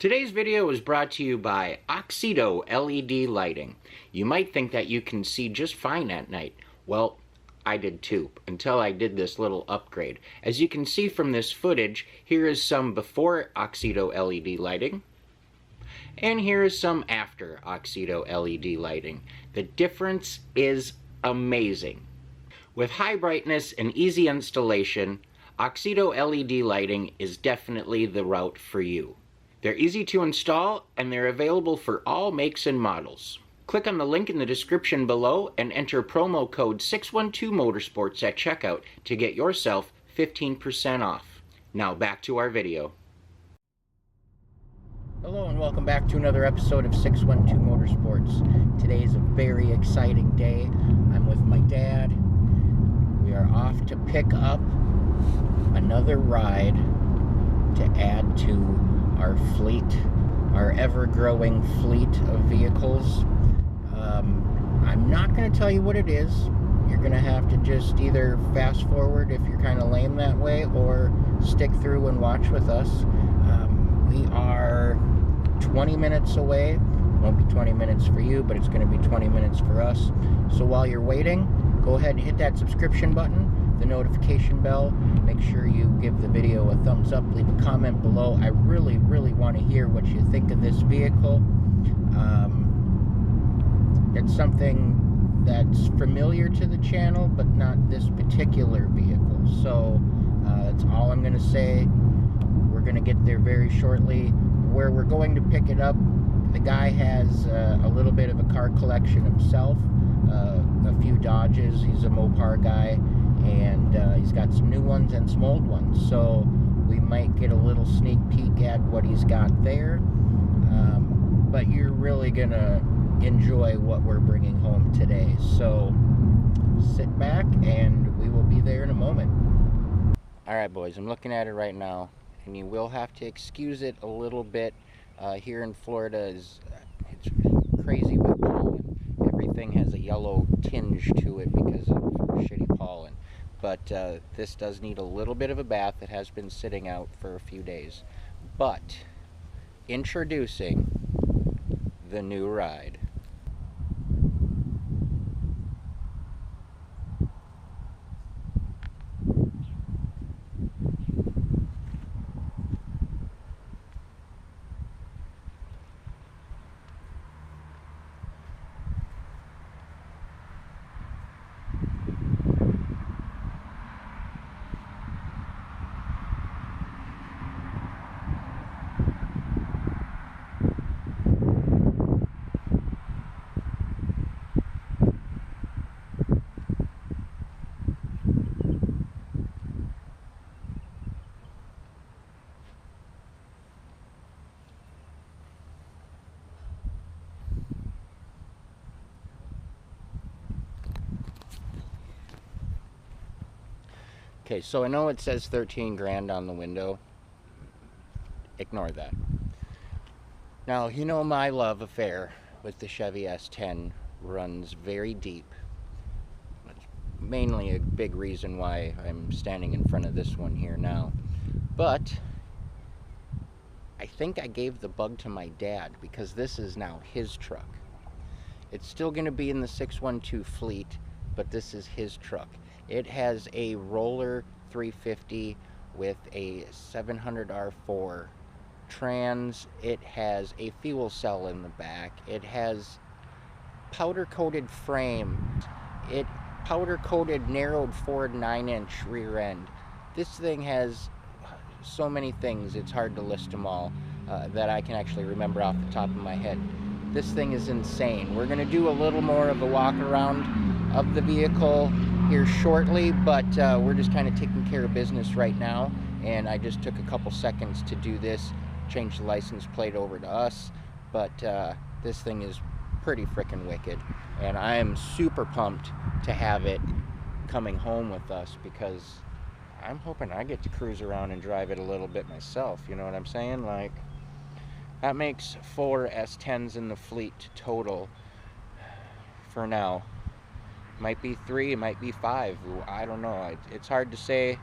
Today's video is brought to you by Oxedo LED lighting. You might think that you can see just fine at night. Well, I did too, until I did this little upgrade. As you can see from this footage, here is some before Oxedo LED lighting, and here is some after Oxedo LED lighting. The difference is amazing. With high brightness and easy installation, Oxedo LED lighting is definitely the route for you. They're easy to install, and they're available for all makes and models. Click on the link in the description below and enter promo code 612motorsports at checkout to get yourself 15% off. Now back to our video. Hello and welcome back to another episode of 612 Motorsports. Today is a very exciting day. I'm with my dad. We are off to pick up another ride to add to our fleet, our ever-growing fleet of vehicles. I'm not going to tell you what it is. You're going to have to just either fast forward if you're kind of lame that way, or stick through and watch with us. We are 20 minutes away. Won't be 20 minutes for you, but it's going to be 20 minutes for us. So while you're waiting, go ahead and hit that subscription button, the notification bell. Make sure you give the video a thumbs up, leave a comment below. I really want to hear what you think of this vehicle. It's something that's familiar to the channel, but not this particular vehicle. So that's all I'm going to say. We're going to get there very shortly. Where we're going to pick it up, the guy has a little bit of a car collection himself, a few Dodges. He's a Mopar guy, and he's got some new ones and some old ones. So we might get a little sneak peek at what he's got there. But you're really going to enjoy what we're bringing home today. So sit back and we will be there in a moment. Alright boys, I'm looking at it right now, and you will have to excuse it a little bit. Here in Florida, it's crazy with pollen. Everything has a yellow tinge to it because of shitty pollen. But this does need a little bit of a bath. It has been sitting out for a few days. But introducing the new ride. Okay, so I know it says 13 grand on the window. Ignore that. Now, you know my love affair with the Chevy S-10 runs very deep. That's mainly a big reason why I'm standing in front of this one here now. But I think I gave the bug to my dad, because this is now his truck. It's still going to be in the 612 fleet, but this is his truck. It has a roller 350 with a 700 R4 trans. It has a fuel cell in the back. It has powder-coated frame. It powder-coated narrowed Ford 9-inch rear end. This thing has so many things, it's hard to list them all that I can actually remember off the top of my head. This thing is insane. We're going to do a little more of a walk around of the vehicle here shortly, but we're just kind of taking care of business right now, and I just took a couple seconds to do this, change the license plate over to us. But this thing is pretty freaking wicked, and I am super pumped to have it coming home with us, because I'm hoping I get to cruise around and drive it a little bit myself, you know what I'm saying? Like, that makes 4 S-10s in the fleet total for now. Might be 3, it might be 5, I don't know. It's hard to say.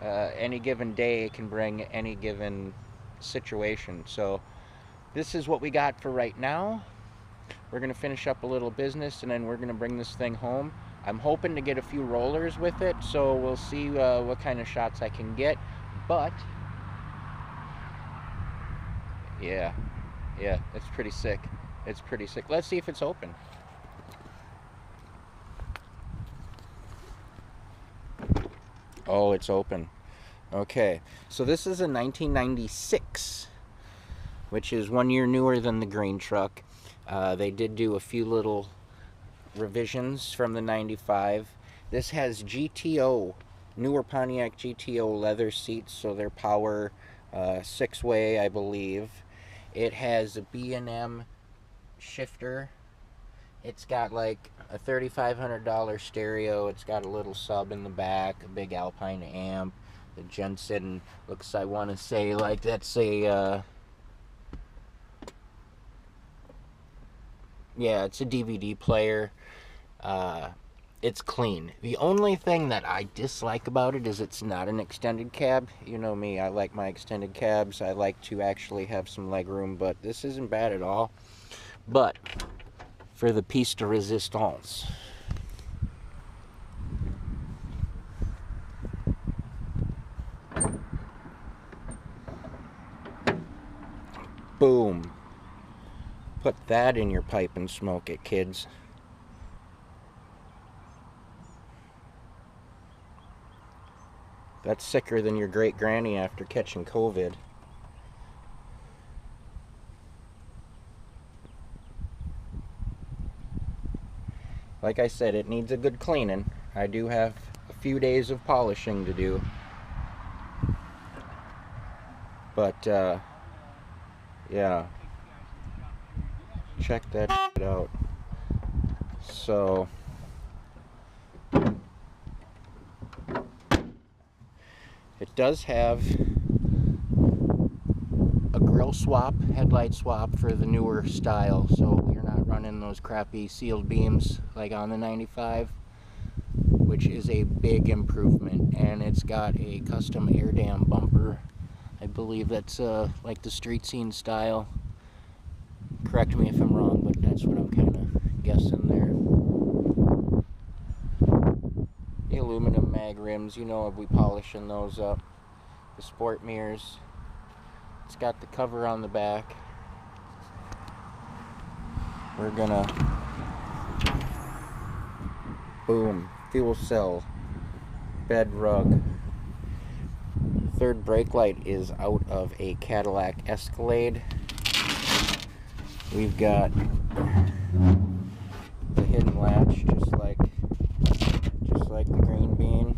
Any given day can bring any given situation. So this is what we got for right now. We're going to finish up a little business, and then we're going to bring this thing home. I'm hoping to get a few rollers with it, so we'll see what kind of shots I can get. But yeah, it's pretty sick. It's pretty sick. Let's see if it's open. Oh, it's open. Okay, so this is a 1996, which is 1 year newer than the green truck. They did do a few little revisions from the 95. This has GTO, newer Pontiac GTO leather seats, so they're power 6-way, I believe. It has a B&M shifter. It's got like a $3,500 stereo. It's got a little sub in the back, a big Alpine amp. The Jensen looks, I want to say, like that's a yeah, it's a DVD player. It's clean. The only thing that I dislike about it is it's not an extended cab. You know me, I like my extended cabs. I like to actually have some leg room, but this isn't bad at all. But for the piece de resistance, boom. Put that in your pipe and smoke it, kids. That's sicker than your great granny after catching COVID. Like I said, it needs a good cleaning. I do have a few days of polishing to do. But, yeah. Check that out. So, it does have a grill swap, headlight swap for the newer style, so you're not running those crappy sealed beams like on the 95, which is a big improvement. And it's got a custom air dam bumper. I believe that's like the street scene style. Correct me if I'm wrong, but that's what I'm kind of guessing there. The aluminum mag rims, you know, I'll be polishing those up. The sport mirrors. It's got the cover on the back. We're gonna, boom, fuel cell, bed rug. Third brake light is out of a Cadillac Escalade. We've got the hidden latch, just like the green bean.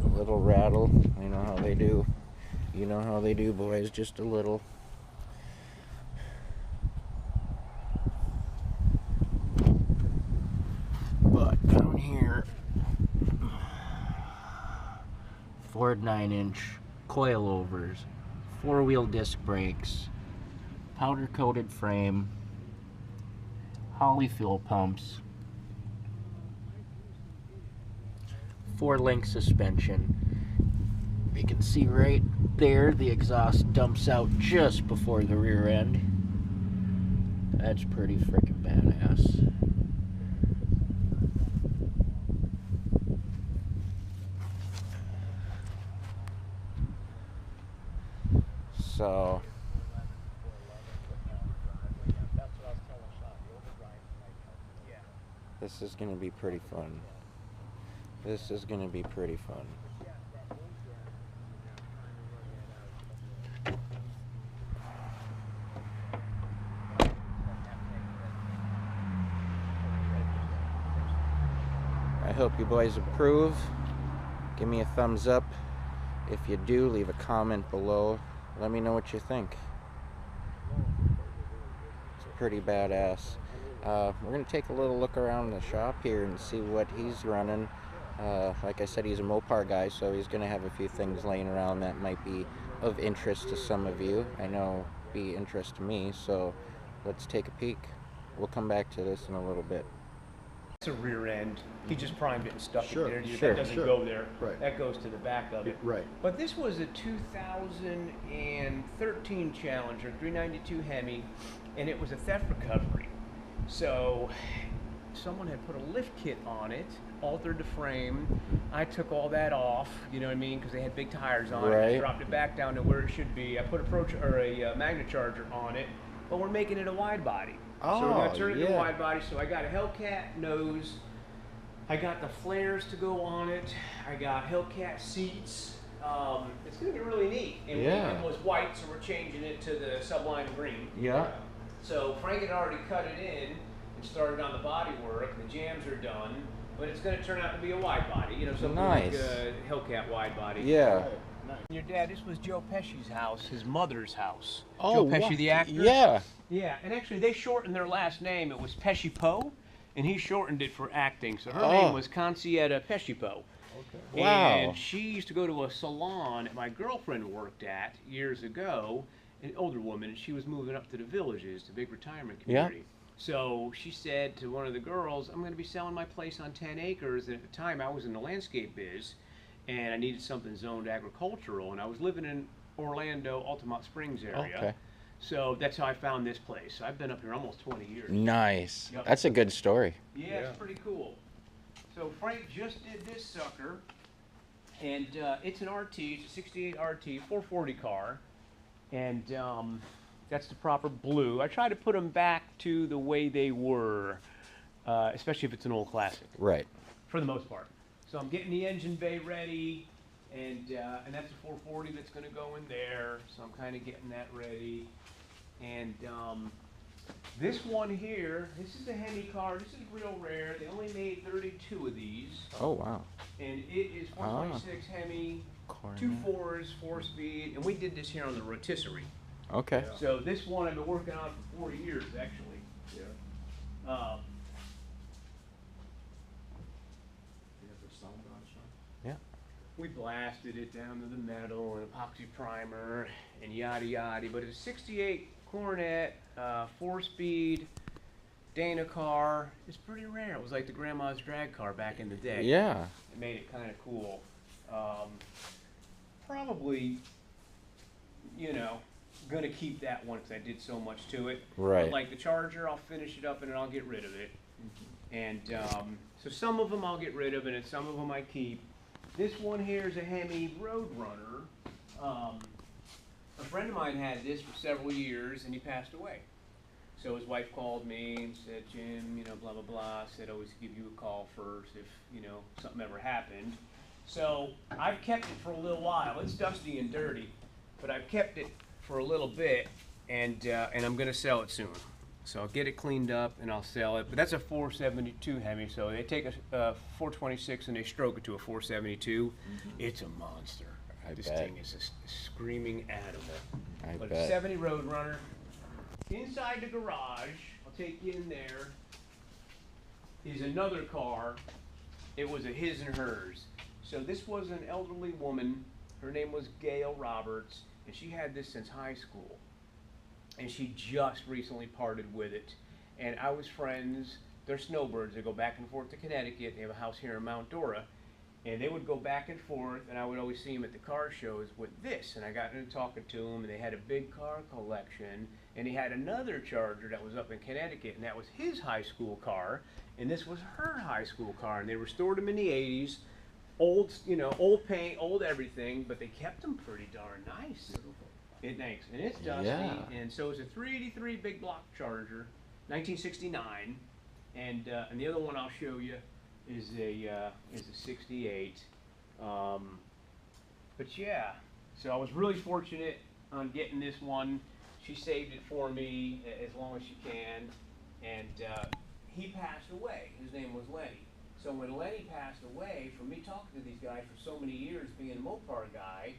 A little rattle. You know how they do. You know how they do, boys. Just a little. But down here, Ford 9-inch coilovers. 4-wheel disc brakes, powder coated frame, Holley fuel pumps, 4-link suspension. You can see right there the exhaust dumps out just before the rear end. That's pretty freaking badass. So this is going to be pretty fun. This is going to be pretty fun. I hope you boys approve. Give me a thumbs up. If you do, leave a comment below. Let me know what you think. It's pretty badass. We're going to take a little look around the shop here and see what he's running. Like I said, he's a Mopar guy, so he's going to have a few things laying around that might be of interest to some of you. I know be interest to me, so let's take a peek. We'll come back to this in a little bit. It's a rear end. He just primed it and stuck Sure, it there. sure, That doesn't sure. go there. Right. That goes to the back of it. Right. But this was a 2013 Challenger, 392 Hemi, and it was a theft recovery. So someone had put a lift kit on it, altered the frame. I took all that off, you know what I mean, because they had big tires on it. I dropped it back down to where it should be. I put a magnet charger on it, but we're making it a wide body. So we're going to turn it into a wide body. So I got a Hellcat nose. I got the flares to go on it. I got Hellcat seats. It's going to be really neat. And it was white, so we're changing it to the Sublime green. Yeah. So Frank had already cut it in and started on the body work. The jams are done, but it's going to turn out to be a wide body. You know, something like a Hellcat wide body. Yeah. Your dad, this was Joe Pesci's house, his mother's house. Oh, Joe Pesci, the actor. Yeah. Yeah, and actually they shortened their last name. It was Pesci-Po, and he shortened it for acting. So her name was Consietta Pesci-Po. Okay. Wow. And she used to go to a salon that my girlfriend worked at years ago, an older woman, and she was moving up to the Villages, the big retirement community. Yeah. So she said to one of the girls, I'm going to be selling my place on 10 acres. And at the time, I was in the landscape biz, and I needed something zoned agricultural. And I was living in Orlando, Altamont Springs area. Okay. So that's how I found this place. I've been up here almost 20 years. Nice. Yep. That's a good story. Yeah, it's pretty cool. So Frank just did this sucker, and it's an RT, it's a 68 RT, 440 car, and that's the proper blue. I try to put them back to the way they were, especially if it's an old classic. Right. For the most part. So I'm getting the engine bay ready, and that's a 440 that's going to go in there, so I'm kind of getting that ready. And this one here, this is a Hemi car. This is real rare. They only made 32 of these. Oh, wow. And it is 126 Hemi, Cornet. 2 4s, 4-speed, and we did this here on the rotisserie. Okay. So this one I've been working on for 4 years, actually. Yeah. Yeah. We blasted it down to the metal and epoxy primer and yada yada, but it's a 68 Cornet, 4-speed Dana car. It's pretty rare. It was like the grandma's drag car back in the day. Yeah. It made it kind of cool. Probably, you know, gonna keep that one because I did so much to it. Right. But like the Charger, I'll finish it up and then I'll get rid of it. And so some of them I'll get rid of, and some of them I keep. This one here is a Hemi Roadrunner. A friend of mine had this for several years, and he passed away. So his wife called me and said, Jim, you know, blah, blah, blah. Said always give you a call first if, you know, something ever happened. So I've kept it for a little while. It's dusty and dirty, but I've kept it for a little bit, and I'm going to sell it soon. So I'll get it cleaned up and I'll sell it. But that's a 472 Hemi, so they take a 426 and they stroke it to a 472. It's a monster. This thing is a screaming animal. But it's 70 Roadrunner. Inside the garage, I'll take you in there, is another car. It was a his and hers. So this was an elderly woman. Her name was Gail Roberts, and she had this since high school. And she just recently parted with it. And I was friends. They're snowbirds. They go back and forth to Connecticut. They have a house here in Mount Dora. And they would go back and forth, and I would always see them at the car shows with this. And I got into talking to them, and they had a big car collection. And he had another Charger that was up in Connecticut, and that was his high school car. And this was her high school car. And they restored them in the 80s. Old, you know, old paint, old everything, but they kept them pretty darn nice. Thanks. And it's dusty. Yeah. And so it's a 383 big block Charger, 1969. And the other one I'll show you is a 68. But yeah, so I was really fortunate on getting this one. She saved it for me as long as she can. And he passed away. His name was Lenny. So when Lenny passed away, from me talking to these guys for so many years, being a Mopar guy,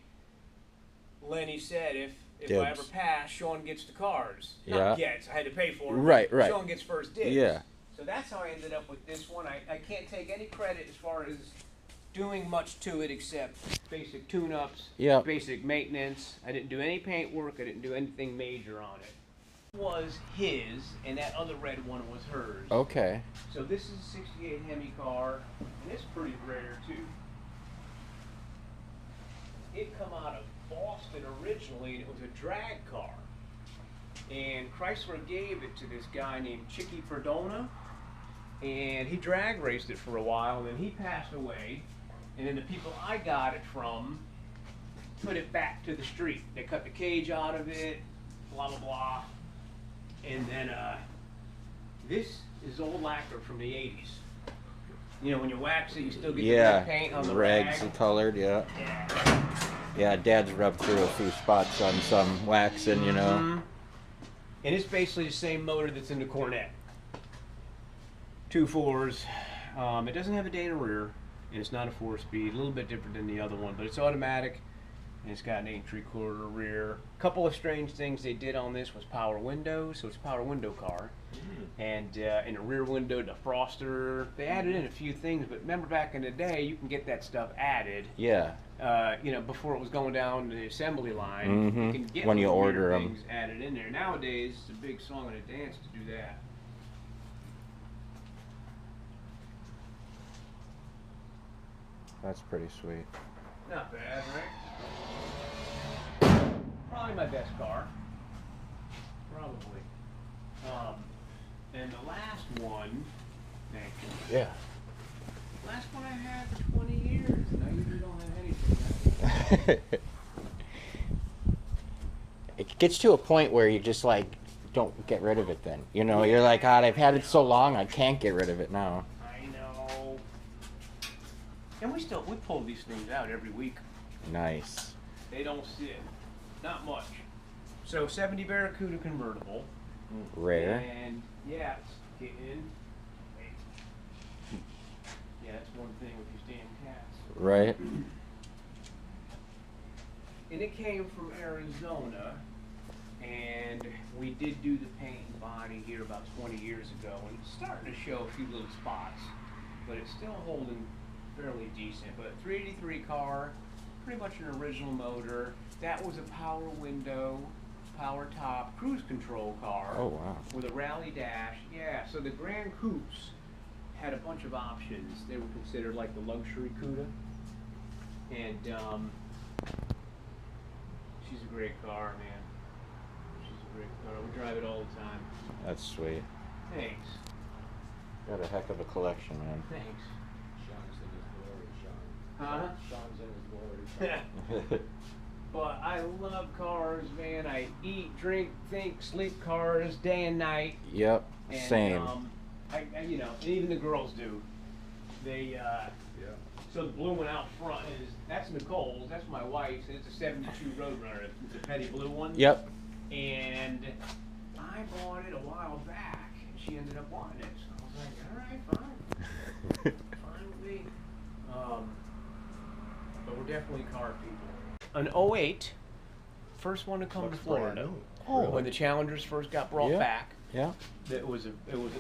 Lenny said, if I ever pass, Sean gets the cars. Not gets, I had to pay for them. Right. Sean gets first dibs. Yeah. So that's how I ended up with this one. I can't take any credit as far as doing much to it except basic tune-ups, basic maintenance. I didn't do any paint work. I didn't do anything major on it. Was his, and that other red one was hers. Okay. So this is a 68 Hemi car, and it's pretty rare too. It come out of Boston originally, and it was a drag car. And Chrysler gave it to this guy named Chicky Perdona, and he drag raced it for a while, and then he passed away. And then the people I got it from put it back to the street. They cut the cage out of it, blah, blah, blah. And then this is old lacquer from the 80s. You know, when you wax it, you still get the red paint on the rags rag. colored, yeah. Yeah, Dad's rubbed through a few spots on some waxing, you know. Mm-hmm. And it's basically the same motor that's in the Cornet. 2.4s. It doesn't have a Dana rear, and it's not a 4-speed. A little bit different than the other one, but it's automatic. And it's got an 8 3/4 rear. A couple of strange things they did on this was power windows, so it's a power window car. And in the rear window, defroster. They added in a few things, but remember back in the day, you can get that stuff added. Yeah. You know, before it was going down the assembly line, Mhm. you can get When you little order weird 'em. things added in there. Nowadays, it's a big song and a dance to do that. That's pretty sweet. Not bad, right? Probably my best car. Probably. And the last one, thank you. Yeah. Last one I had for 20 years, and I usually don't have anything. It gets to a point where you just like don't get rid of it then. You know, you're like, God, I've had it so long, I can't get rid of it now. I know. And we pull these things out every week. Nice. They don't sit. Not much. So 70 Barracuda convertible. Rare. And yeah, it's getting. Yeah, that's one thing with these damn cats. Right. And it came from Arizona, and we did do the paint and body here about 20 years ago, and it's starting to show a few little spots, but it's still holding fairly decent. But 383 car, pretty much an original motor. That was a power window, power top, cruise control car. Oh, wow. With a rally dash. Yeah, so the Grand Coupes had a bunch of options. They were considered like the luxury Cuda. And she's a great car, man. She's a great car. We drive it all the time. That's sweet. Thanks. Got a heck of a collection, man. Thanks. Sean's in his glory, Sean. Huh? Sean's in his glory. But I love cars, man. I eat, drink, think, sleep cars day and night. Yep. And, Same. I you know, and even the girls do. They, Yeah. so the blue one out front that's Nicole's, that's my wife's, and it's a 72 Roadrunner. It's a petty blue one. Yep. And I bought it a while back, and she ended up wanting it. So I was like, all right, fine. Fine with me. But we're definitely car people. An '08, first one to come to Florida. Oh. When the Challengers first got brought Yeah. back. Yeah.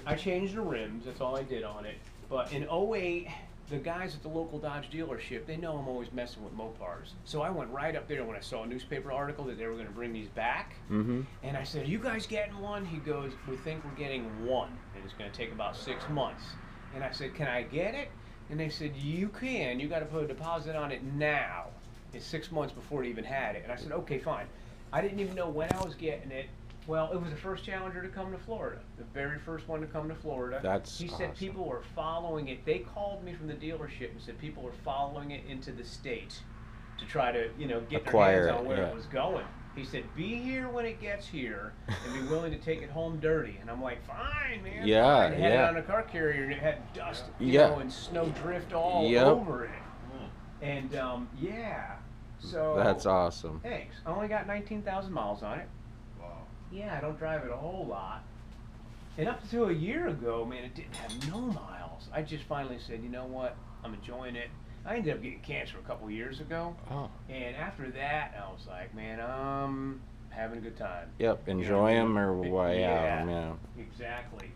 I changed the rims, that's all I did on it. But in '08, the guys at the local Dodge dealership, they know I'm always messing with Mopars. So I went right up there when I saw a newspaper article that they were going to bring these back. Mm-hmm. And I said, you guys getting one? He goes, we think we're getting one. And it's going to take about 6 months. And I said, can I get it? And they said, you can. You got to put a deposit on it now. It's 6 months before it even had it. And I said, okay, fine. I didn't even know when I was getting it. Well, it was the first Challenger to come to Florida, the very first one to come to Florida. He said awesome. people were following it. They called me from the dealership and said people were following it into the state to try to, you know, get Acquire their hands on it, where yeah. it was going. He said, be here when it gets here and be willing to take it home dirty. And I'm like, fine, man. Yeah, fine. I had it yeah. on a car carrier and it had dust, you Yeah. know, and snow drift all Yep. over it. And yeah, so. That's awesome. Thanks. I only got 19,000 miles on it. Wow. Yeah, I don't drive it a whole lot. And up to a year ago, man, it didn't have no miles. I just finally said, you know what? I'm enjoying it. I ended up getting cancer a couple years ago. Oh. And after that, I was like, man, I'm having a good time. Yep. You know Enjoy what I them mean? or way Yeah. out 'em, yeah. Exactly.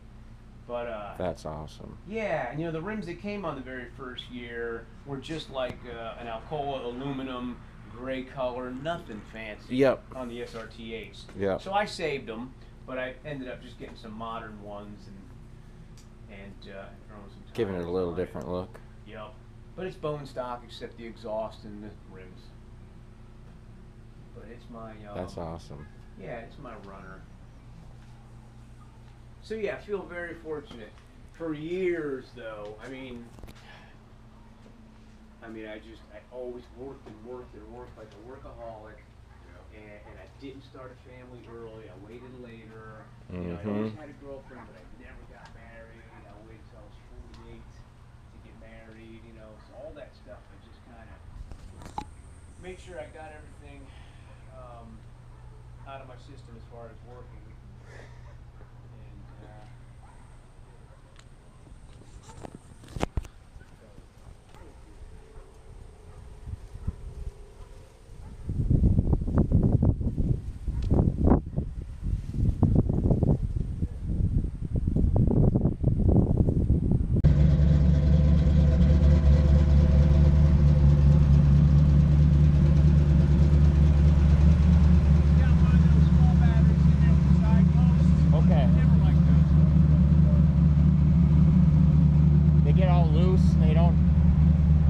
But, That's awesome. yeah, and you know, the rims that came on the very first year were just like an Alcoa aluminum gray color, nothing fancy. Yep. On the SRT8s. Yep. So I saved them, but I ended up just getting some modern ones and throwing some Giving it a tires little on it. different look. Yep. But it's bone stock except the exhaust and the rims. But it's my That's awesome. yeah, it's my runner. So yeah, I feel very fortunate. For years though, I mean I always worked and worked and worked like a workaholic. And I didn't start a family early. I waited later. You know, I always had a girlfriend, but I never got married. I waited till I was 48 to get married. You know, so all that stuff. I just kind of made sure I got everything out of my system as far as working.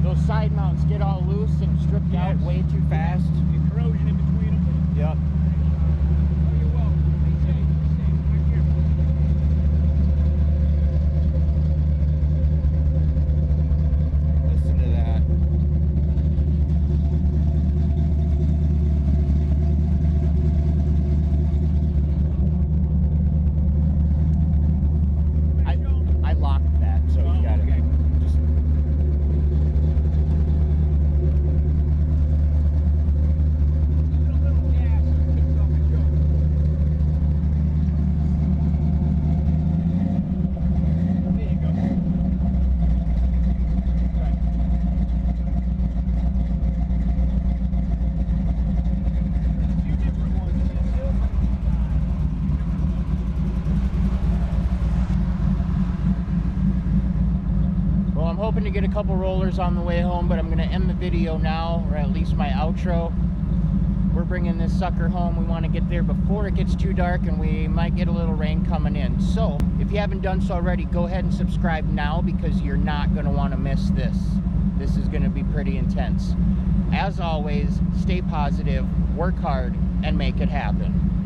And side mounts get all loose and stripped out way too fast. the corrosion in between them. Yep. Oh, you're welcome. Stay safe. Be careful. Listen to that. I locked that, so you got okay. it. Just Give it a little gas so it picks up and goes. There you go. Right. There's a few different ones. There's silver. Well, I'm hoping to get a couple rollers on the way home, but I'm going to end the video now, or at least my outro. We're bringing this sucker home. We want to get there before it gets too dark, and we might get a little rain coming in. So, if you haven't done so already, go ahead and subscribe now, because you're not going to want to miss this. This is going to be pretty intense. As always, stay positive, work hard, and make it happen.